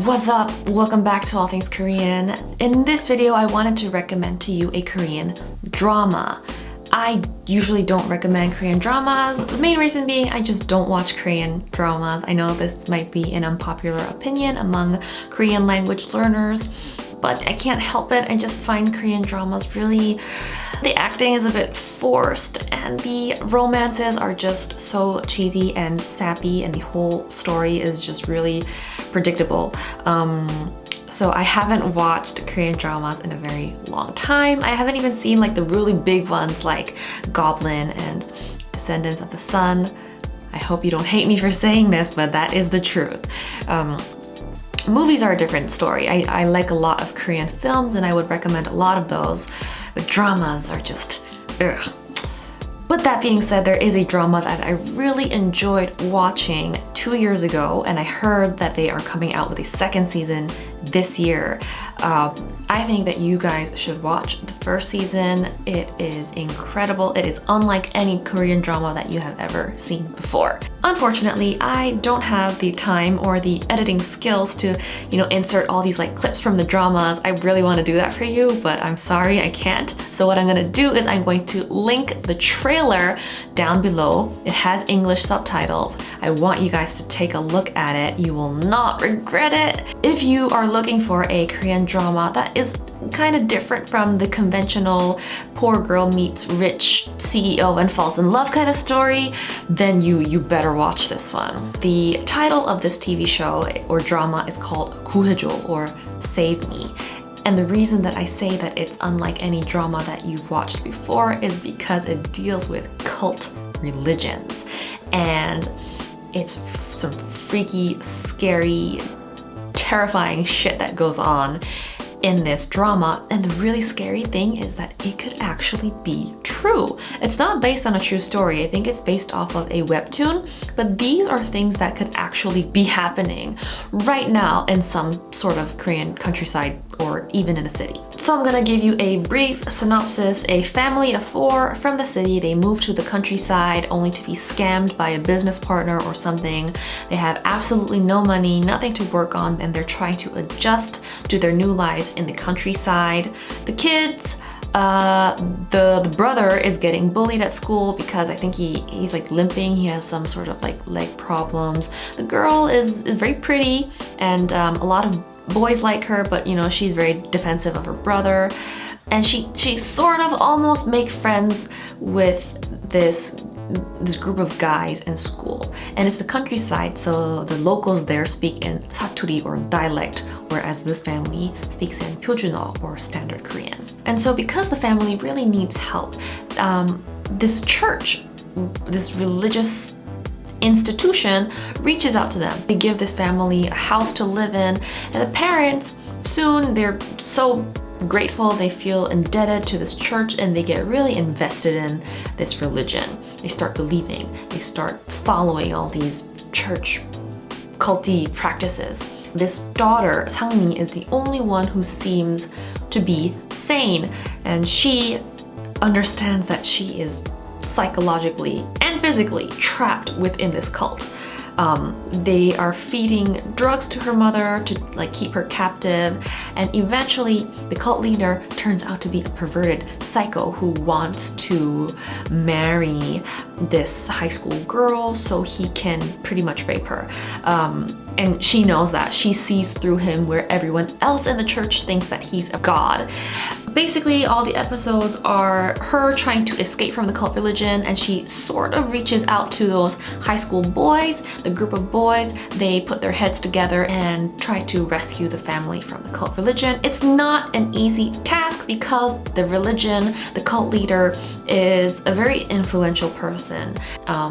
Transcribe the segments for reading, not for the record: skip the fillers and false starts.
What's up? Welcome back to All Things Korean. In this video, I wanted to recommend to you a Korean drama. I usually don't recommend Korean dramas. The main reason being I just don't watch Korean dramas. I know this might be an unpopular opinion among Korean language learners, but I can't help it. I just find Korean dramas really, the acting is a bit forced and the romances are just so cheesy and sappy and the whole story is just really predictable. So I haven't watched Korean dramas in a very long time. I haven't even seen like the really big ones like Goblin and Descendants of the Sun. I hope you don't hate me for saying this, but that is the truth. Movies are a different story. I like a lot of Korean films and I would recommend a lot of those, but dramas are just, ugh. But that being said, there is a drama that I really enjoyed watching 2 years ago, and I heard that they are coming out with a second season this year. I think that you guys should watch the first season. It is incredible. It is unlike any Korean drama that you have ever seen before. Unfortunately, I don't have the time or the editing skills to, insert all these like clips from the dramas. I really want to do that for you, but I'm sorry, I can't. So what I'm gonna do is I'm going to link the trailer down below. It has English subtitles. I want you guys to take a look at it. You will not regret it. If you are looking for a Korean drama that is kind of different from the conventional poor girl meets rich CEO and falls in love kind of story, then you better watch this one. The title of this TV show or drama is called 구해줘 or Save Me. And the reason that I say that it's unlike any drama that you've watched before is because it deals with cult religions. And it's some freaky, scary, terrifying shit that goes on in this drama. And the really scary thing is that it could actually be true. It's not based on a true story. I think it's based off of a webtoon, but these are things that could actually be happening right now in some sort of Korean countryside or even in a city. So I'm gonna give you a brief synopsis. A family of 4 from the city, they move to the countryside only to be scammed by a business partner or something. They have absolutely no money, nothing to work on, and they're trying to adjust to their new lives in the countryside. The kids, the brother is getting bullied at school because I think he's like limping. He has some sort of like leg problems. The girl is very pretty and a lot of boys like her, but she's very defensive of her brother. And she sort of almost make friends with this group of guys in school. And it's the countryside, so the locals there speak in 사투리 or dialect, whereas this family speaks in 표준어 or standard Korean. And so because the family really needs help, this church, this religious institution reaches out to them. They give this family a house to live in, and the parents soon, they're so grateful, they feel indebted to this church, and they get really invested in this religion. They start believing, they start following all these church culty practices. This daughter, Sangmi, is the only one who seems to be sane, and she understands that she is psychologically and physically trapped within this cult. They are feeding drugs to her mother to like keep her captive, and eventually the cult leader turns out to be a perverted psycho who wants to marry this high school girl so he can pretty much rape her. And she knows that. She sees through him where everyone else in the church thinks that he's a god. Basically, all the episodes are her trying to escape from the cult religion, and she sort of reaches out to those high school boys, the group of boys. They put their heads together and try to rescue the family from the cult religion. It's not an easy task because the religion, the cult leader, is a very influential person.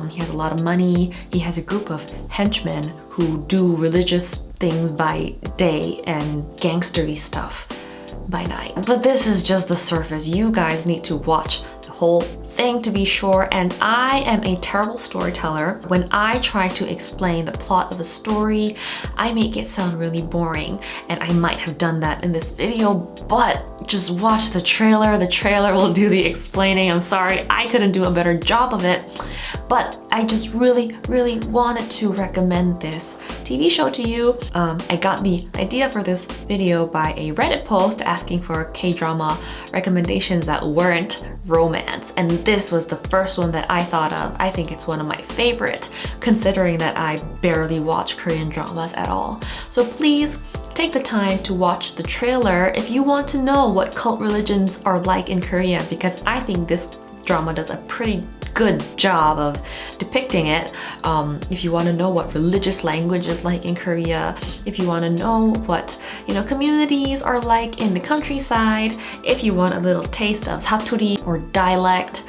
He has a lot of money. He has a group of henchmen who do religious things by day and gangstery stuff by night. But this is just the surface. You guys need to watch the whole thing to be sure, and I am a terrible storyteller. When I try to explain the plot of a story, I make it sound really boring, and I might have done that in this video, but just watch the trailer. The trailer will do the explaining. I'm sorry, I couldn't do a better job of it, but I just really wanted to recommend this TV show to you. I got the idea for this video by a Reddit post asking for K-drama recommendations that weren't romance, and this was the first one that I thought of. I think it's one of my favorite, considering that I barely watch Korean dramas at all. So please take the time to watch the trailer if you want to know what cult religions are like in Korea, because I think this drama does a pretty good job of depicting it. If you want to know what religious language is like in Korea, if you want to know what communities are like in the countryside, if you want a little taste of 사투리 or dialect,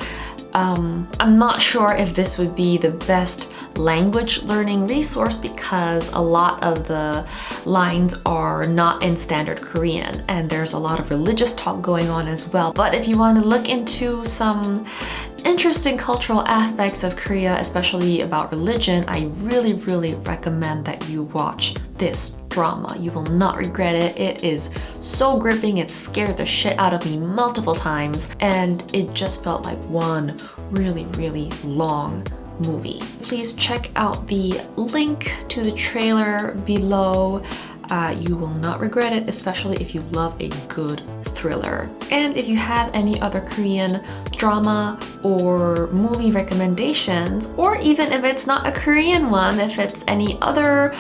I'm not sure if this would be the best language learning resource because a lot of the lines are not in standard Korean and there's a lot of religious talk going on as well. But if you want to look into some interesting cultural aspects of Korea, especially about religion, I really recommend that you watch this drama. You will not regret it. It is so gripping. It scared the shit out of me multiple times, and it just felt like one really long movie. Please check out the link to the trailer below. You will not regret it, especially if you love a good thriller. And if you have any other Korean drama or movie recommendations, or even if it's not a Korean one, if it's any other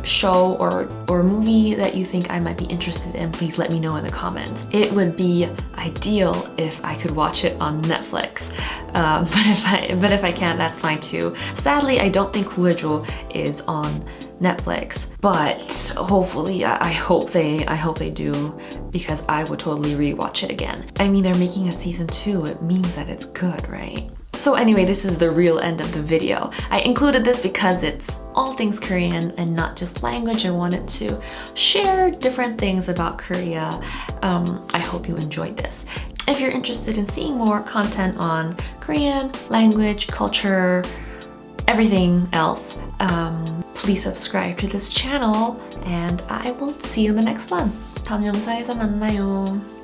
show or movie that you think I might be interested in, please let me know in the comments. It would be ideal if I could watch it on Netflix, but if I can't, that's fine too. Sadly, I don't think 구해줘 is on Netflix, but hopefully, I hope they do, because I would totally rewatch it again. I mean, they're making a season 2. It means that it's good, right? So anyway, this is the real end of the video. I included this because it's all things Korean and not just language. I wanted to share different things about Korea. I hope you enjoyed this. If you're interested in seeing more content on Korean, language, culture, everything else, please subscribe to this channel and I will see you in the next one. 다음 영상에서 만나요.